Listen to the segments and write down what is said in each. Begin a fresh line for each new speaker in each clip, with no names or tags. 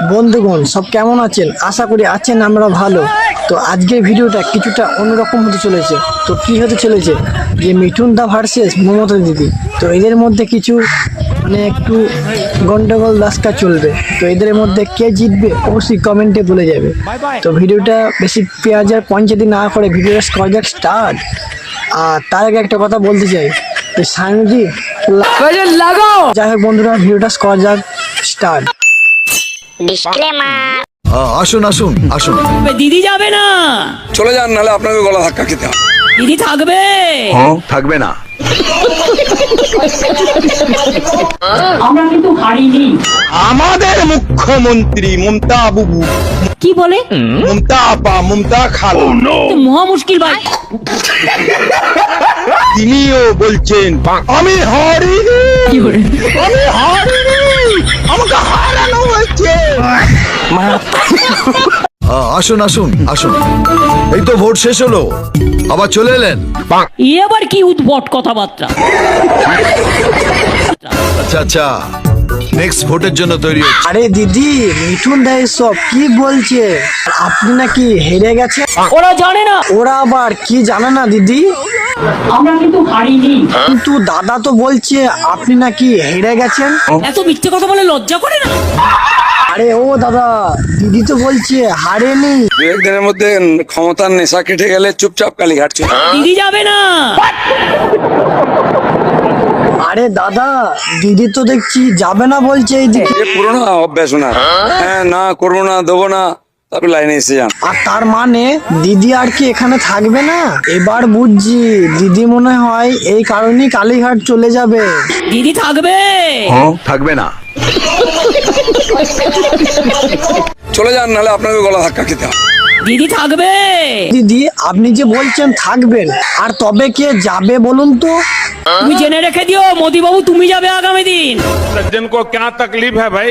বন্ধুগণ সব কেমন আছেন? আশা করি আছেন আমরা ভালো। তো আজকের ভিডিওটা কিছুটা অন্যরকম হতে চলেছে। তো কি হতে চলেছে যে মিঠুন দা ভার্সেস মমতা দিদি। তো এদের মধ্যে কিছু একটু গন্ডগোল দাসকা চলবে। তো এদের মধ্যে কে জিতবে অবশ্যই কমেন্টে বলে যাবে। তো ভিডিওটা বেশি পেঁয়াজের পঞ্চায়েত না করে ভিডিওটা করা যাক স্টার্ট। আর তার আগে একটা কথা বলতে চাই, তো সায়নজি লাগাও। যাই হোক বন্ধুরা, ভিডিওটা করা যাক স্টার্ট।
আসুন আসুন আসুন।
দিদি যাবে না,
চলে যান, নাহলে আপনাকে গলা ধাক্কা খেতে হবে।
দিদি থাকবে।
থাকবে না।
আমরা কিন্তু হারিনি।
আমাদের মুখ্যমন্ত্রী মমতা বুবু,
কি বলে?
মমতা আপা, মমতা খালা,
তো মহা মুশকিল ভাই।
তিনিও বলছেন আমি হারিনি, আমি হারিনি, আমাকে হারানো হয়েছে।
আসুন আসুন আসুন। এই তো ভোট শেষ হলো, আবার চলে এলেন।
এ আবার কি উদ্ভট কথাবার্তা।
আচ্ছা আচ্ছা, নেক্সট ভোটের জন্য তৈরি হচ্ছে।
আরে দিদি, মিঠুন দা সব কি বলছে? আপনি নাকি হেরে গেছে?
ওরা জানে না,
ওরা আবার কি জানে না দিদি?
আমরা কিন্তু হারিনি।
কিন্তু দাদা তো বলছে আপনি নাকি হেরে গেছেন।
এত মিথ্যে কথা বলে লজ্জা করে না?
আরে ও দাদা, দিদি তো বলছে হারেনি।
দু একদিনের মধ্যে ক্ষমতার নেশা কেটে গেলে চুপচাপ কালীঘাট চলে।
দিদি যাবে না।
আরে দাদা, দিদি তো দেখছি যাবে না বলছে এইদিকে।
এ পুরোনো অভ্যাস ওনার। হ্যাঁ, না করবো না, দেবো না, তারপরে লাইনে এসে যান।
আর তার মানে দিদি আর কি এখানে থাকবে না? এবার বুঝছি, দিদি মনে হয় এই কারণেই কালীঘাট চলে যাবে।
দিদি থাকবে।
থাকবে না।
চলে যান, নাহলে আপনাকে গলা ধাক্কা খেতে হবে।
দিদি থাকবে।
দিদি আপনি যে বলছেন থাকবেন, আর তবে কে যাবে বলুন তো?
তুমি জেনে রেখে দিও, মোদি বাবু তুমি যাবে আগামী দিন।
सज्जन को क्या तकलीफ है भाई?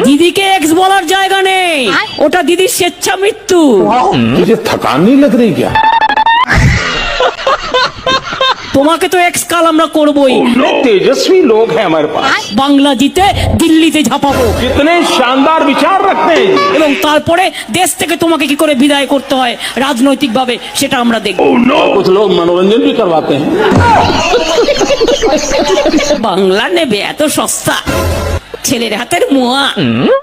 দিদিকে এক্স বলার জায়গা নেই, ওটা দিদির স্বেচ্ছা মৃত্যু।
तुझे थकान नहीं लग रही क्या?
তোমাকে তো এক্স কাল আমরা করবই।
तेजस्वी लोग हैं हमारे पास,
বাংলা জিতে দিল্লিতে ঝাঁপাবো,
कितने शानदार विचार रखते हैं।
এবং তারপরে দেশ থেকে তোমাকে কি করে বিদায় করতে হয় রাজনৈতিক ভাবে সেটা আমরা দেখব।
कुछ लोग मनोरंजन भी करवाते हैं।
বাংলা নেবে এত সস্তা, ছেলের হাতের মোয়া।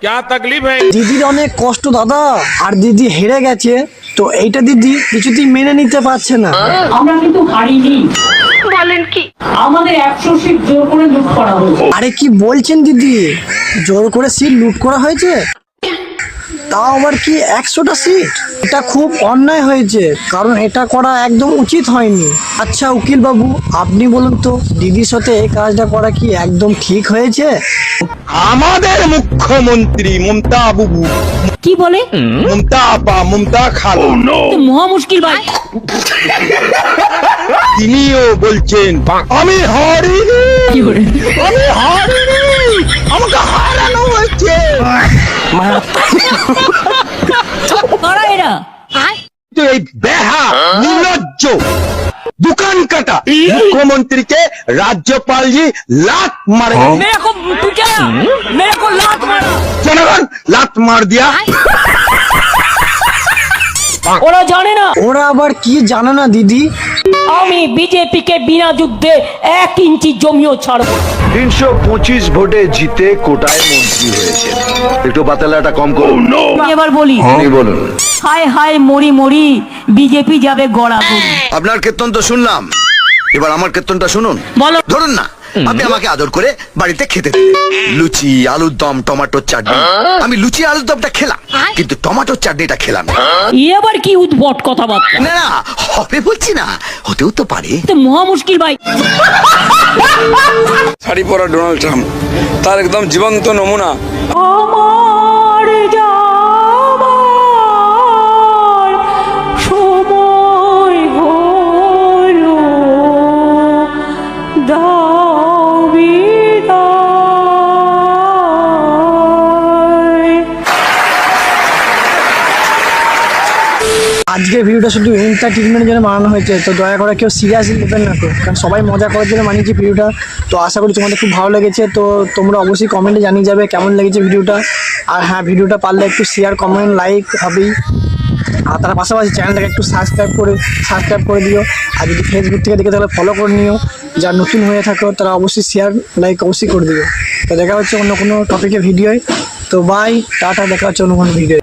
क्या तकलीफ है?
দিদির অনেক কষ্ট দাদা, আর দিদি হেরে গেছে। তো এইটা দিদি কিছুতেই মেনে নিতে পারছে না।
আমরা কিন্তু হারিনি। বলেন কি? আমাদের 100 সিট জোর করে লুট করা হয়েছে।
আরে কি বলছেন দিদি? জোর করে সিট লুট করা হয়েছে? তাও আবার কি 100টা সিট? এটা খুব অন্যায় হয়েছে, কারণ এটা করা একদম উচিত হয়নি। আচ্ছা উকিল বাবু, আপনি বলুন তো, দিদির সাথে এই কাজটা করা কি একদম ঠিক হয়েছে?
আমাদের মুখ্যমন্ত্রী মমতা বুবু,
কি বলে?
মমতা আপা, মমতা খালা,
তো মহা মুশকিল ভাই।
তিনিও বলছেন আমি হারিনি, আমি হারিনি, আমাকে হারানো হয়েছে।
কারা এরা?
তো এই বেহা নির্লজ্জ দোকান কাটা মুখ্যমন্ত্রীকে রাজ্যপাল জি লাত মারে,
মেরে কো পিটা, মেরে কো লাত মারা।
জনগণ লাত মার দিয়া।
ওরা জানে না,
ওরা আবার কি জানে না দিদি?
আমি বিজেপিকে বিনা যুদ্ধে 1 ইঞ্চি জমিও ছাড়বো।
325 ভোটে জিতে কোটায় মন্ত্রী হয়েছে। একটু বাতালাটা কম করুন।
আমি এবার বলি,
আপনি বলুন।
হায় হায় মরি মরি, বিজেপি যাবে গড়াগড়ি।
আপনার কীর্তন তো শুনলাম, এবার আমার কীর্তনটা শুনুন।
বলো।
ধরুন না, আপনি আমাকে আদর করে বাড়িতে খেতে দিলেন, লুচি আলুর দম টমেটোর চাটনি। আমি লুচি আলুর দমটা খেলাম, কিন্তু টমেটোর চাটনিটা খেলাম না।
এ আবার কি উদ্ভট কথাবার্তা।
না না, হবে বলছি না, হতেও তো পারে।
তো মহা মুশকিল ভাই।
শাড়ি পরা ডোনাল্ড ট্রাম্প তার একদম জীবন্ত নমুনা।
আমার যাবার সময় হলো, দাও বিদায়।
আজকের ভিডিওটা শুধু এন্টারটেনমেন্টের জন্য বানানো হয়েছে, তো দয়া করে কেউ সিরিয়াসলি নেবেন না তো, কারণ সবাই মজা করার জন্য বানিয়েছি ভিডিওটা। তো আশা করি তোমাদের খুব ভালো লেগেছে। তো তোমরা অবশ্যই কমেন্টে জানিয়ে যাবে কেমন লেগেছে ভিডিওটা। আর হ্যাঁ, ভিডিওটা পারলে একটু শেয়ার, কমেন্ট, লাইক হবেই। আর তার পাশাপাশি চ্যানেলটাকে একটু সাবস্ক্রাইব করে দিও। আর যদি ফেসবুক থেকে দেখে তাহলে ফলো করে নিও। যারা নতুন হয়ে থাকো তারা অবশ্যই শেয়ার, লাইক অবশ্যই করে দিও। তো দেখা হচ্ছে অন্য কোনো টপিকের ভিডিওয়। তো বাই, টাটা, দেখা হচ্ছে অন্য কোনো ভিডিও।